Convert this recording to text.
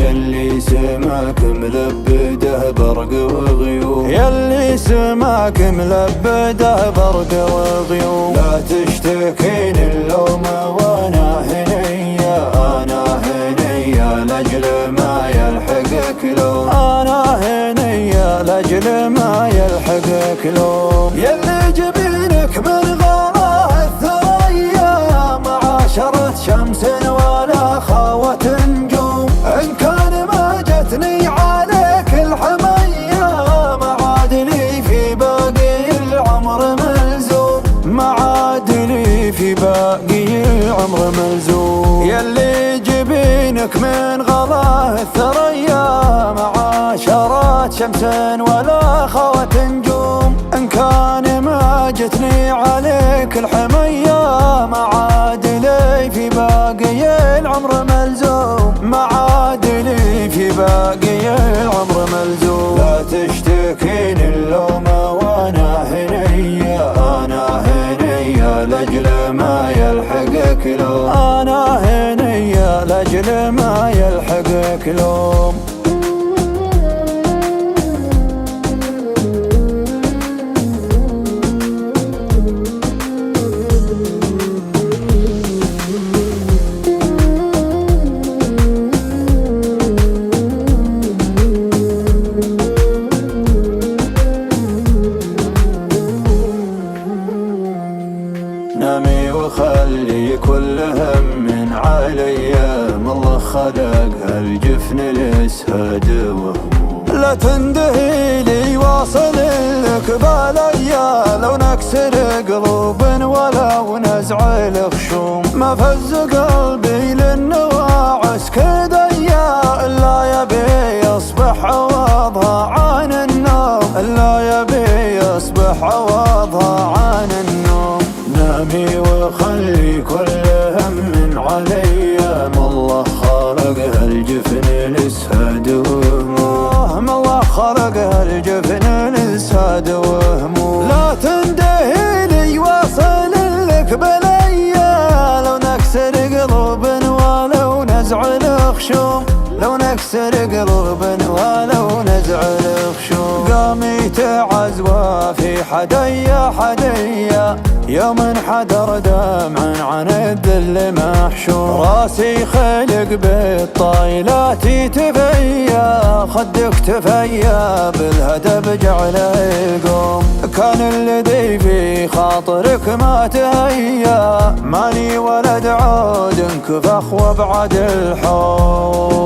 يلي سماك ملبده برق وغيوم، يلي سماك ملبده برق وغيوم. لا تشتكين اللوم وانا هنية، انا هنية لاجل ما يلحقك لوم، انا هنية لاجل ما يلحقك لوم. يلي جبينك من غراه الثريا، معاشرة شمس ولا خاوة نجوم. إن كان ما جتني عليك الحمية، معادلي في باقي العمر ملزوم، معادلي في باقي العمر ملزوم. يلي جبينك من غلاه الثريا، معاشرات شمس ولا خوة نجوم. إن كان ما جتني عليك الحمية، معادلي في باقي العمر ملزوم، معادلي في باقي العمر ملزوم. لا تشتكين اللوم وانا هنية، انا هنية لاجل ما يلحقك لوم، انا هنية لاجل ما يلحقك لوم. نامي وخلي كل هم عليا، من الله خلق هالجفن الاسهاد وهموم. لا تندهي لي واصل لك باليا، لو نكسر قلوب ولو نزع الخشوم. ما فز قلبي للنواعس كديا، الا يبي يصبح عوضها عن النوم، الا يبي يصبح عوضها عن النوم. نامي وخلي كل هم عليا، ما الله خلق هالجفن الاسهاد وهموم، ما الله خلق هالجفن الاسهاد وهموم. لا تندهي لي واصل لك بليا، لو نكسر قلوب ولو نزع الخشوم، لو نكسر قلوب ولو نزع الخشوم. قامي تعزوى في حديا حديا، يوم انحدر دمع عن الذل محشوم. راسي خلق بالطايلات تفيا، خدك تفيا بالهدب جعله يقوم. كان الذي في خاطرك ما تهيا، ماني ولد عود انكفخ وابعد الحوم.